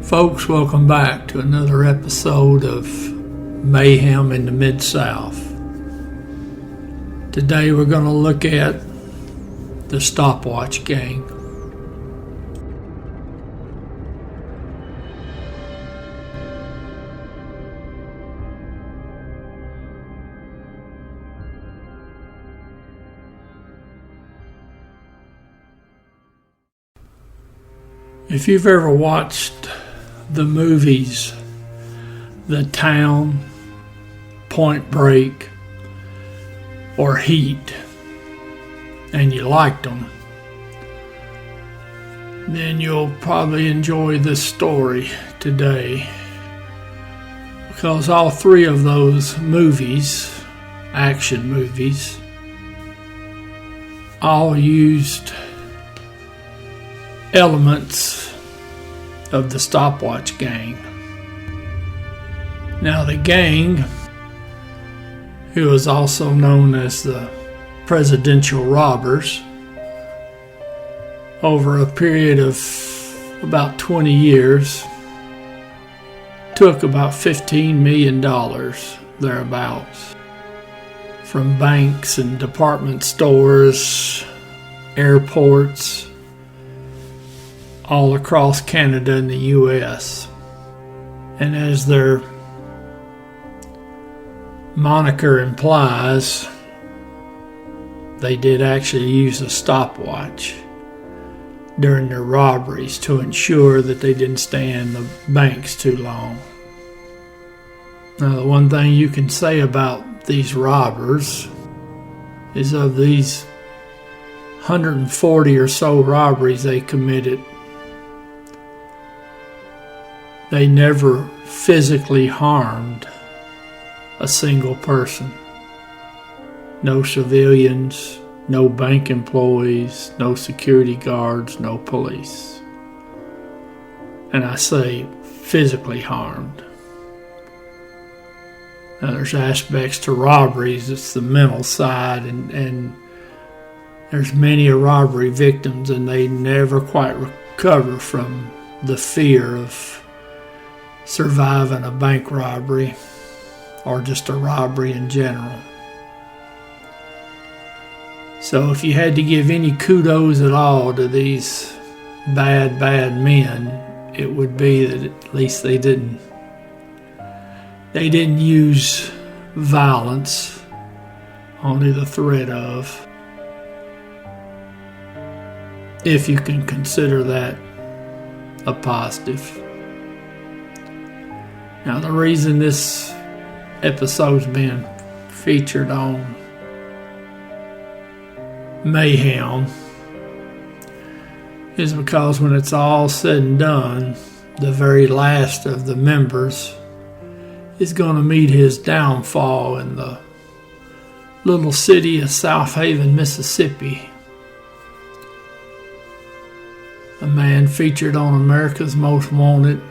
Folks, welcome back to another episode of Mayhem in the Midsouth. Today we're going to look at the Stopwatch gang. If you've ever watched the movies The Town, Point Break, or Heat, and you liked them, then you'll probably enjoy this story today, because all three of those movies, action movies, all used elements of the Stopwatch gang. Now, the gang, who is also known as the Presidential Robbers, over a period of about 20 years, took about $15 million thereabouts from banks and department stores, airports, all across Canada and the U.S. And as their moniker implies, they did actually use a stopwatch during their robberies to ensure that they didn't stay in the banks too long. Now, the one thing you can say about these robbers is of these 140 or so robberies they committed, they never physically harmed a single person. No civilians, no bank employees, no security guards, no police. And I say physically harmed. Now, there's aspects to robberies, it's the mental side, and there's many a robbery victims, and they never quite recover from the fear of surviving a bank robbery or just a robbery in general. So if you had to give any kudos at all to these bad men, it would be that at least they didn't use violence, only the threat of, if you can consider that a positive. Now, the reason this episode's been featured on Mayhem is because when it's all said and done, the very last of the members is going to meet his downfall in the little city of South Haven, Mississippi. A man featured on America's Most Wanted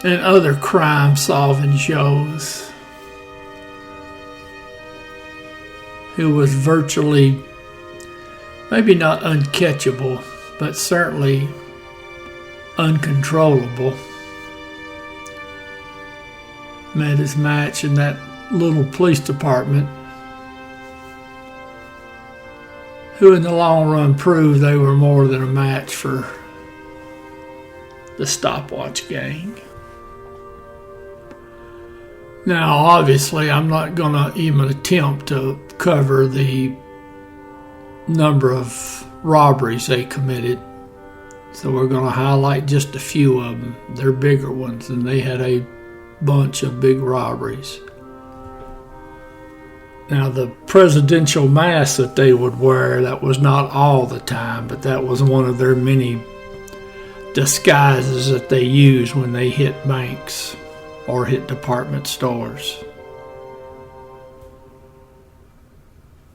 and other crime-solving shows, who was virtually, maybe not uncatchable, but certainly uncontrollable, met his match in that little police department, who in the long run proved they were more than a match for the Stopwatch gang. Now, obviously, I'm not going to even attempt to cover the number of robberies they committed. So we're going to highlight just a few of them. They're bigger ones, and they had a bunch of big robberies. Now, the presidential mask that they would wear, that was not all the time, but that was one of their many disguises that they used when they hit banks or hit department stores.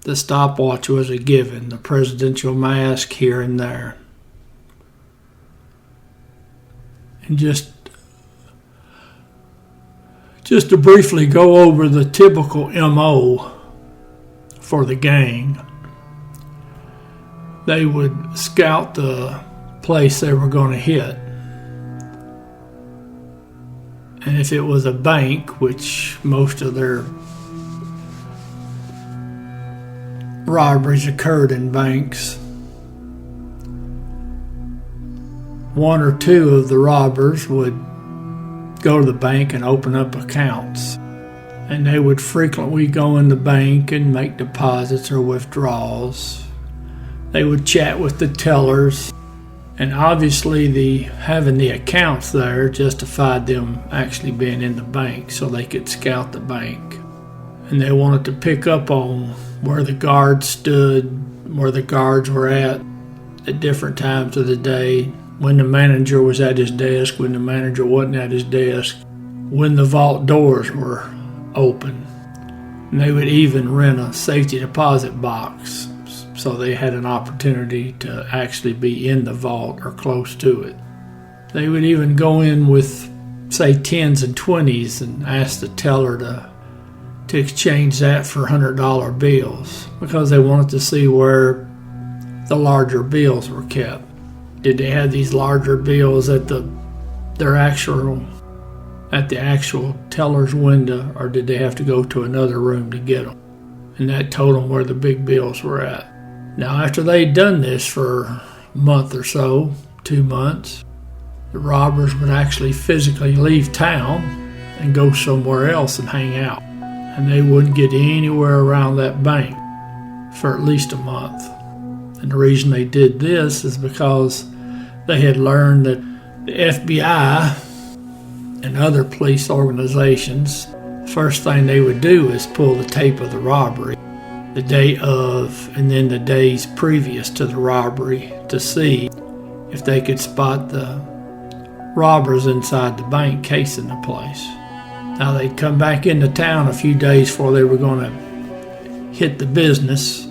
The stopwatch was a given, the presidential mask here and there. And just to briefly go over the typical MO for the gang, they would scout the place they were going to hit And if it was a bank, which most of their robberies occurred in banks, one or two of the robbers would go to the bank and open up accounts. And they would frequently go in the bank and make deposits or withdrawals. They would chat with the tellers. And obviously having the accounts there justified them actually being in the bank so they could scout the bank. And they wanted to pick up on where the guards stood, where the guards were at different times of the day, when the manager was at his desk, when the manager wasn't at his desk, when the vault doors were open. And they would even rent a safety deposit box so they had an opportunity to actually be in the vault or close to it. They would even go in with, say, 10s and 20s and ask the teller to exchange that for $100 bills because they wanted to see where the larger bills were kept. Did they have these larger bills at the actual teller's window, or did they have to go to another room to get them? And that told them where the big bills were at. Now, after they'd done this for a month or so, 2 months, the robbers would actually physically leave town and go somewhere else and hang out. And they wouldn't get anywhere around that bank for at least a month. And the reason they did this is because they had learned that the FBI and other police organizations, first thing they would do is pull the tape of the robbery, the day of and then the days previous to the robbery, to see if they could spot the robbers inside the bank casing the place. Now, they'd come back into town a few days before they were going to hit the business.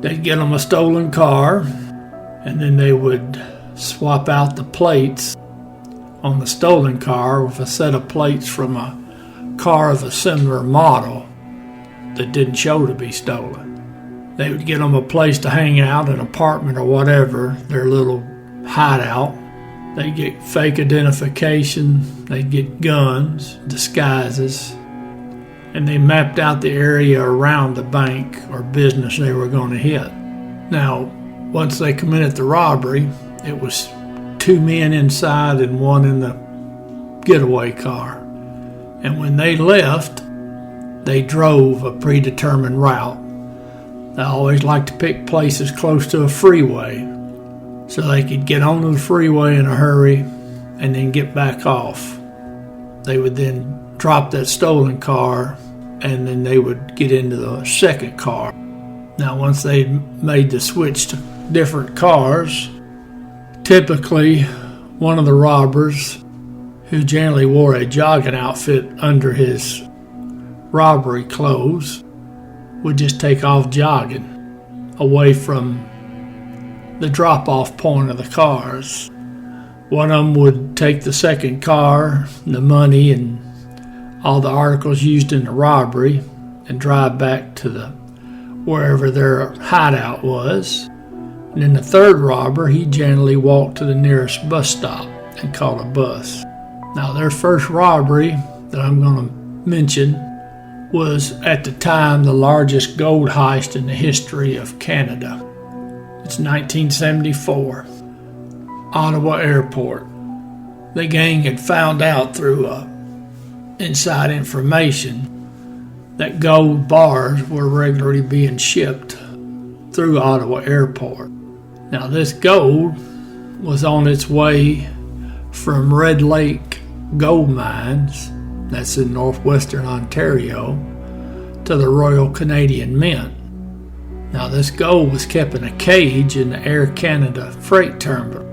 They'd get them a stolen car, and then they would swap out the plates on the stolen car with a set of plates from a car of a similar model that didn't show to be stolen. They would get them a place to hang out, an apartment or whatever, their little hideout. They'd get fake identification, they'd get guns, disguises, and they mapped out the area around the bank or business they were going to hit. Now, once they committed the robbery, it was 2 men inside and 1 in the getaway car. And when they left, they drove a predetermined route. They always liked to pick places close to a freeway so they could get onto the freeway in a hurry and then get back off. They would then drop that stolen car and then they would get into the second car. Now, once they made the switch to different cars, typically one of the robbers, who generally wore a jogging outfit under his robbery clothes, would just take off jogging away from the drop-off point of the cars. One of them would take the second car, the money, and all the articles used in the robbery and drive back to wherever their hideout was. And then the third robber, he generally walked to the nearest bus stop and caught a bus. Now, their first robbery that I'm going to mention was at the time the largest gold heist in the history of Canada. It's 1974, Ottawa Airport. The gang had found out through inside information that gold bars were regularly being shipped through Ottawa Airport. Now, this gold was on its way from Red Lake Gold Mines, that's in northwestern Ontario, to the Royal Canadian Mint. Now, this gold was kept in a cage in the Air Canada freight terminal.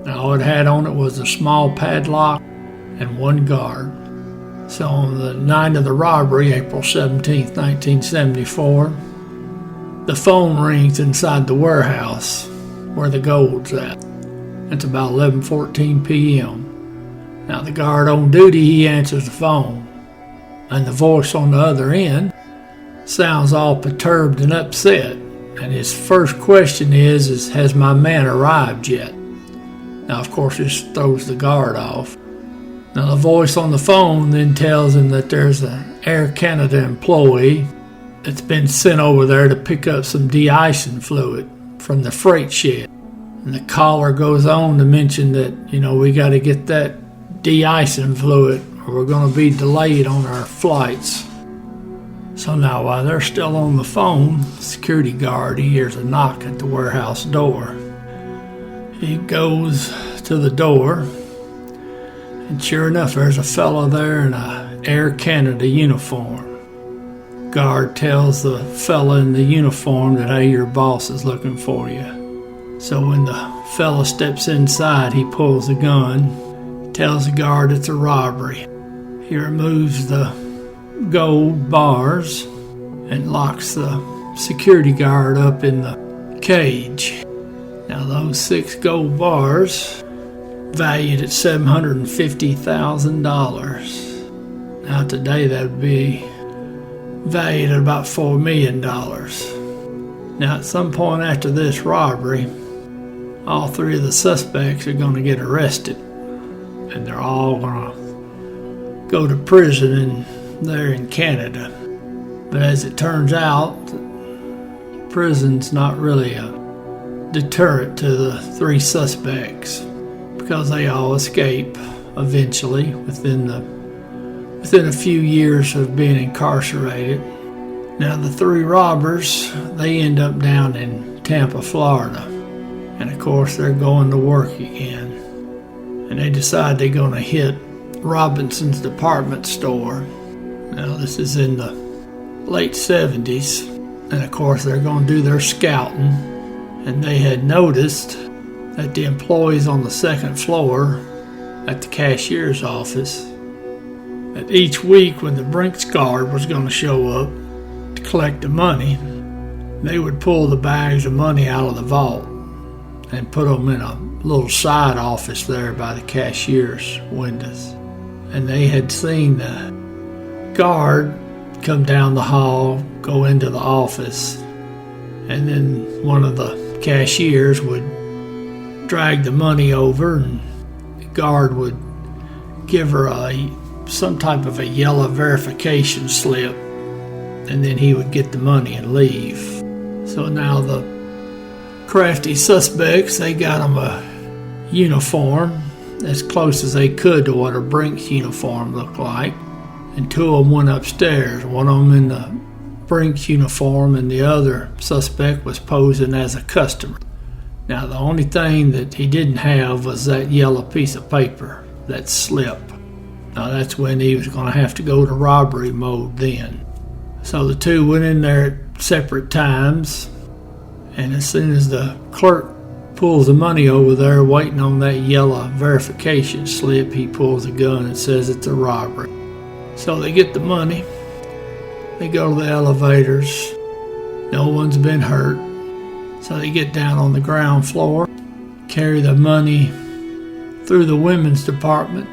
Now, all it had on it was a small padlock and 1 guard. So on the night of the robbery, April 17, 1974, the phone rings inside the warehouse where the gold's at. It's about 11:14 p.m. Now, the guard on duty, he answers the phone, and the voice on the other end sounds all perturbed and upset. And his first question is has my man arrived yet? Now, of course, this throws the guard off. Now the voice on the phone then tells him that there's an Air Canada employee that's been sent over there to pick up some de-icing fluid from the freight shed. And the caller goes on to mention that, we got to get that de-icing fluid or we're going to be delayed on our flights. So now while they're still on the phone, the security guard, he hears a knock at the warehouse door. He goes to the door, and sure enough, there's a fellow there in a Air Canada uniform. Guard tells the fella in the uniform that, hey, your boss is looking for you. So when the fella steps inside, he pulls a gun, tells the guard it's a robbery. He removes the gold bars and locks the security guard up in the cage. Now those 6 gold bars, valued at $750,000. Now today that would be valued at about $4 million. Now at some point after this robbery, all 3 of the suspects are going to get arrested, and they're all going to go to prison there in Canada. But as it turns out, prison's not really a deterrent to the 3 suspects, because they all escape eventually within a few years of being incarcerated. Now the 3 robbers, they end up down in Tampa, Florida, and of course they're going to work again, and they decide they're going to hit Robinson's department store. Now this is in the late 70s, and of course they're going to do their scouting, and they had noticed that the employees on the 2nd floor at the cashier's office, that each week when the Brinks guard was going to show up to collect the money, they would pull the bags of money out of the vault and put them in a little side office there by the cashier's windows. And they had seen the guard come down the hall, go into the office, and then one of the cashiers would drag the money over, and the guard would give her some type of a yellow verification slip, and then he would get the money and leave. So now the crafty suspects, they got them a uniform as close as they could to what a Brinks uniform looked like, and 2 of them went upstairs, one of them in the Brinks uniform and the other suspect was posing as a customer. Now the only thing that he didn't have was that yellow piece of paper, that slip. Now that's when he was going to have to go to robbery mode then. So the 2 went in there at separate times, and as soon as the clerk pulls the money over there waiting on that yellow verification slip, he pulls a gun and says it's a robbery. So they get the money, they go to the elevators, no one's been hurt. So they get down on the ground floor, carry the money through the women's department,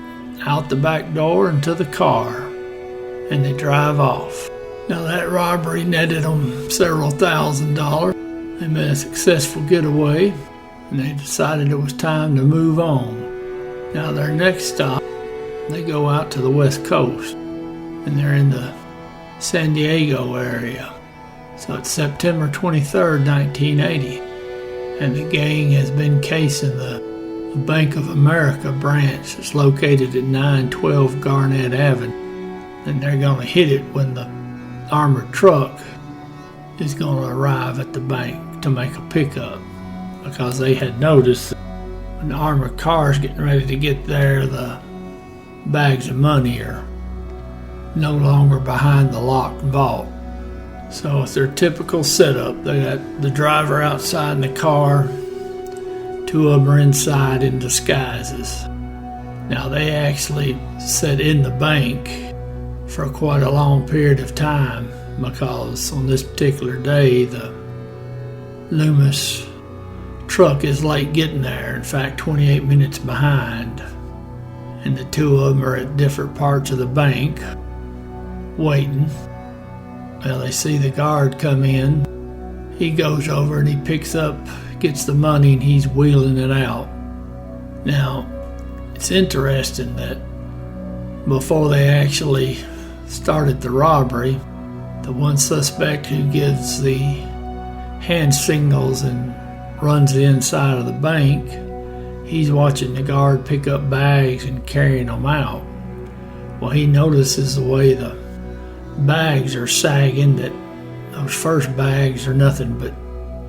out the back door into the car, and they drive off. Now that robbery netted them several $1,000s. They made a successful getaway, and they decided it was time to move on. Now their next stop, they go out to the West Coast, and they're in the San Diego area. So it's September 23rd, 1980, and the gang has been casing the Bank of America branch that's located at 912 Garnett Avenue, and they're going to hit it when the armored truck is going to arrive at the bank to make a pickup, because they had noticed that when the armored car is getting ready to get there, the bags of money are no longer behind the locked vault. So it's their typical setup. They got the driver outside in the car, 2 of them are inside in disguises. Now they actually sat in the bank for quite a long period of time, because on this particular day the Loomis truck is late getting there, in fact 28 minutes behind, and the 2 of them are at different parts of the bank waiting. Well, they see the guard come in. He goes over and he gets the money, and he's wheeling it out. Now, it's interesting that before they actually started the robbery, the one suspect who gives the hand signals and runs the inside of the bank, he's watching the guard pick up bags and carrying them out. Well, he notices the way the bags are sagging, that those first bags are nothing but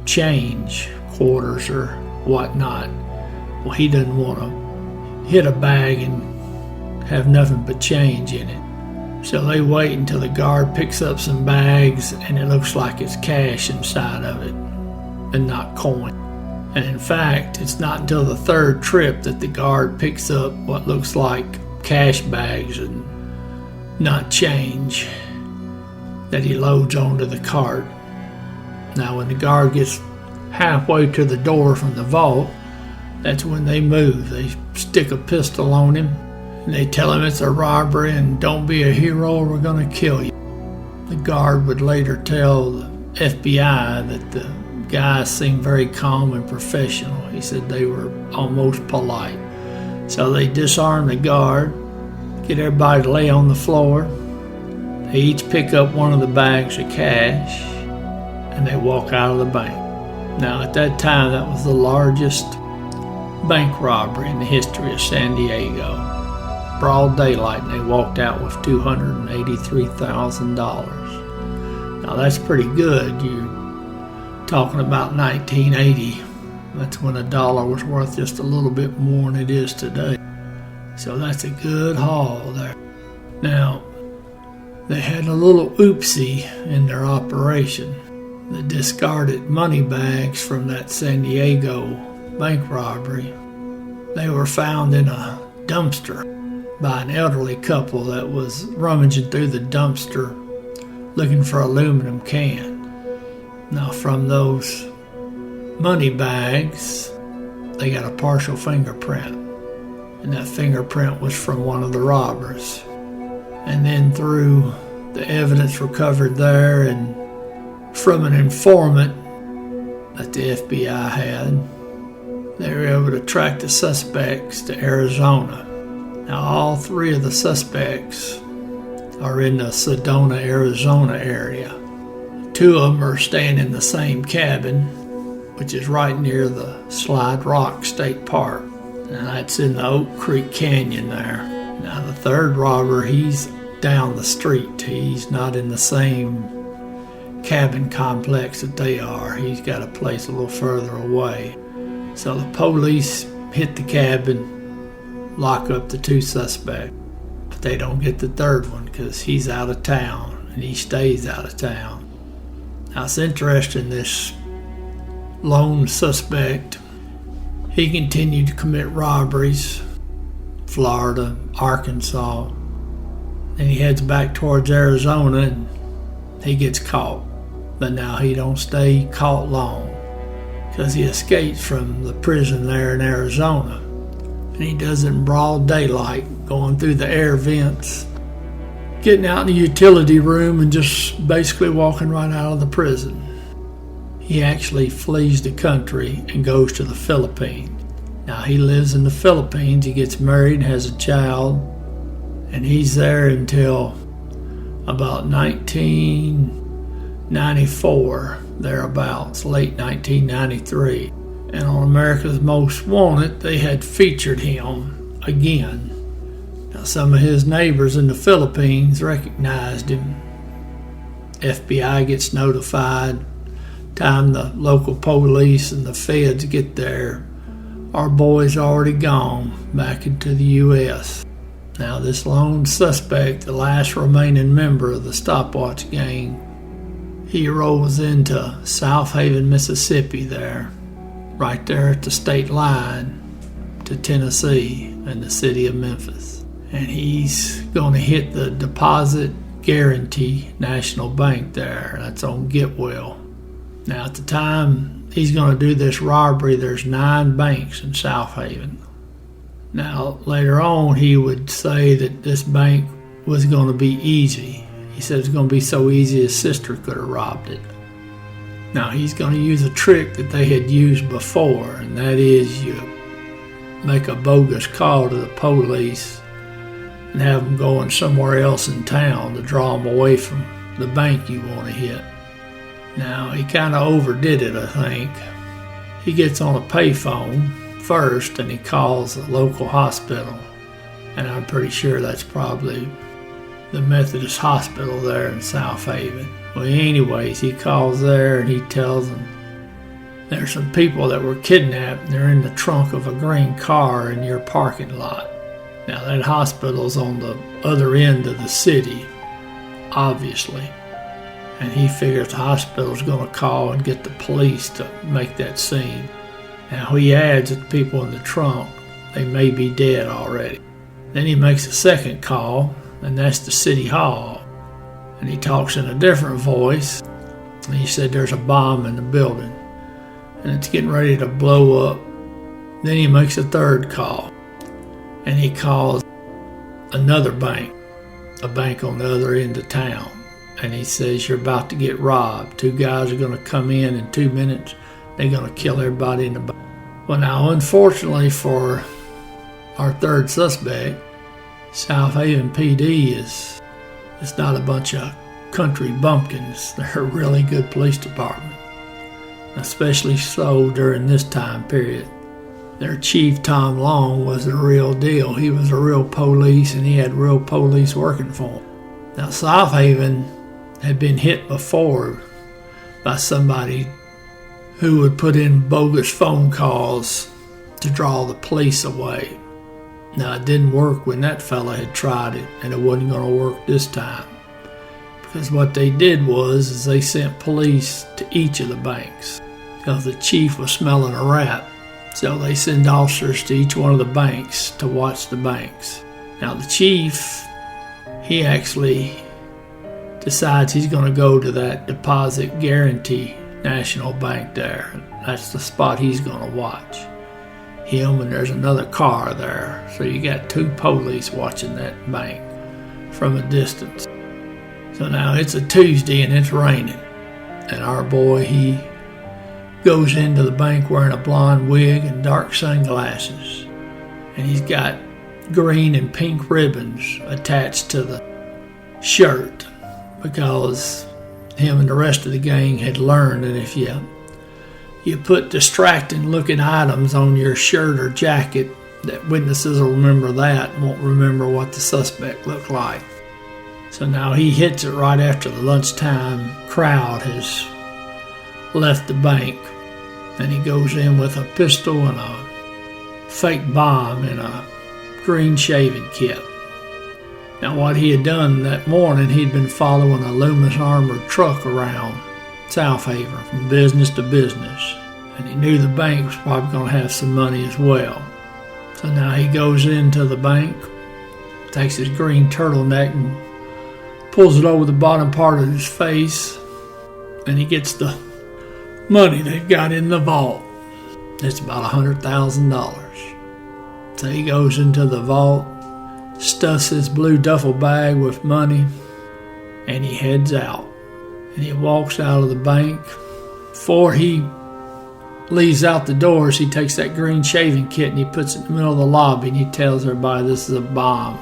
change, quarters or whatnot. Well, he doesn't want to hit a bag and have nothing but change in it. So they wait until the guard picks up some bags and it looks like it's cash inside of it and not coin. And in fact, it's not until the third trip that the guard picks up what looks like cash bags and not change that he loads onto the cart. Now, when the guard gets halfway to the door from the vault, that's when they move. They stick a pistol on him and they tell him it's a robbery and don't be a hero or we're going to kill you. The guard would later tell the FBI that the guys seemed very calm and professional. He said they were almost polite. So they disarm the guard, get everybody to lay on the floor. They each pick up one of the bags of cash and they walk out of the bank. Now, at that time, that was the largest bank robbery in the history of San Diego. Broad daylight, and they walked out with $283,000. Now, that's pretty good. You're talking about 1980. That's when a dollar was worth just a little bit more than it is today. So that's a good haul there. Now, they had a little oopsie in their operation. The discarded money bags from that San Diego bank robbery, they were found in a dumpster by an elderly couple that was rummaging through the dumpster looking for aluminum can. Now, from those money bags, they got a partial fingerprint, and that fingerprint was from one of the robbers. And then through the evidence recovered there and from an informant that the FBI had, they were able to track the suspects to Arizona. Now, all three of the suspects are in the Sedona, Arizona area. Two of them are staying in the same cabin, which is right near the Slide Rock State Park. And that's in the Oak Creek Canyon there. Now, the third robber, he's down the street. He's not in the same cabin complex that they are. He's got a place a little further away. So the police hit the cabin, lock up the two suspects, but they don't get the third one because he's out of town and he stays out of town. Now, it's interesting, this lone suspect, he continued to commit robberies, Florida, Arkansas, and he heads back towards Arizona and he gets caught. But now he don't stay caught long because he escapes from the prison there in Arizona. And he does it in broad daylight, going through the air vents, getting out in the utility room and just basically walking right out of the prison. He actually flees the country and goes to the Philippines. Now, he lives in the Philippines. He gets married, has a child, and he's there until about 1994, thereabouts, late 1993. And on America's Most Wanted, they had featured him again. Now, some of his neighbors in the Philippines recognized him. FBI gets notified. Time the local police and the feds get there, our boy's already gone back into the U.S. Now, this lone suspect, the last remaining member of the Stopwatch gang, he rolls into South Haven, Mississippi there, right there at the state line to Tennessee and the city of Memphis. And he's going to hit the Deposit Guarantee National Bank there. That's on Getwell. Now, at the time he's going to do this robbery, there's 9 banks in South Haven. Now, later on, he would say that this bank was going to be easy. He said it's going to be so easy his sister could have robbed it. Now, he's going to use a trick that they had used before, and that is you make a bogus call to the police and have them going somewhere else in town to draw them away from the bank you want to hit. Now, he kind of overdid it, I think. He gets on a payphone first and he calls the local hospital, and I'm pretty sure that's probably the Methodist hospital there in South Haven. Well, anyways, he calls there and he tells them there's some people that were kidnapped and they're in the trunk of a green car in your parking lot. Now, that hospital's on the other end of the city, obviously, and he figures the hospital's going to call and get the police to make that scene. Now, he adds that the people in the trunk, they may be dead already. Then he makes a second call, and that's the city hall, and he talks in a different voice, and he said there's a bomb in the building and it's getting ready to blow up. Then he makes a third call, and he calls another bank, a bank on the other end of town, and he says you're about to get robbed. 2 guys are going to come in 2 minutes. They're going to kill everybody in the bank. Well, now, unfortunately for our third suspect, South Haven PD is not a bunch of country bumpkins. They're a really good police department, especially so during this time period. Their chief, Tom Long, was the real deal. He was a real police, and he had real police working for him. Now, South Haven had been hit before by somebody who would put in bogus phone calls to draw the police away. Now, it didn't work when that fella had tried it, and it wasn't going to work this time. Because what they did was they sent police to each of the banks, because the chief was smelling a rat. So they send officers to each one of the banks to watch the banks. Now, the chief, he actually decides he's going to go to that Deposit Guarantee National Bank there. That's the spot he's going to watch. Him, and there's another car there. So you got 2 police watching that bank from a distance. So now it's a Tuesday and it's raining. And our boy, he goes into the bank wearing a blonde wig and dark sunglasses. And he's got green and pink ribbons attached to the shirt, because him and the rest of the gang had learned that if you put distracting looking items on your shirt or jacket, that witnesses will remember that and won't remember what the suspect looked like. So now he hits it right after the lunchtime crowd has left the bank, and he goes in with a pistol and a fake bomb and a green shaving kit. Now, what he had done that morning, he'd been following a Loomis armored truck around South Haven from business to business, and he knew the bank was probably going to have some money as well. So now he goes into the bank, takes his green turtleneck and pulls it over the bottom part of his face, and he gets the money they've got in the vault. It's about $100,000. So he goes into the vault, stuffs his blue duffel bag with money, and he heads out. And he walks out of the bank. Before he leaves out the doors, he takes that green shaving kit and he puts it in the middle of the lobby, and he tells everybody this is a bomb.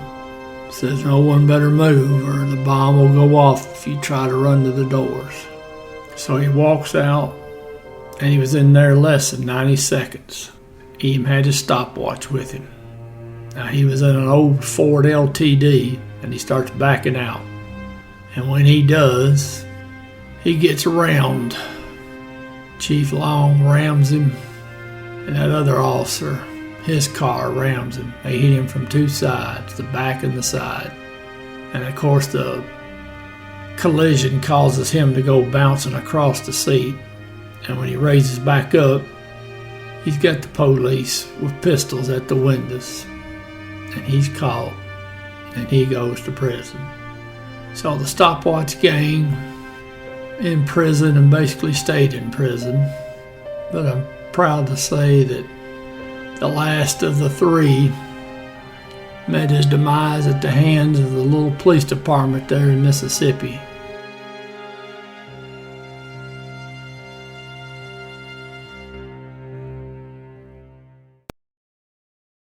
Says no one better move or the bomb will go off if you try to run to the doors. So he walks out, and he was in there less than 90 seconds. He even had his stopwatch with him. Now, he was in an old Ford LTD, and he starts backing out. And when he does, he gets rammed. Chief Long rams him, and that other officer, his car rams him. They hit him from 2 sides, the back and the side. And of course, the collision causes him to go bouncing across the seat. And when he raises back up, he's got the police with pistols at the windows. And he's caught, and he goes to prison. So the Stopwatch gang in prison and basically stayed in prison. But I'm proud to say that the last of the 3 met his demise at the hands of the little police department there in Mississippi.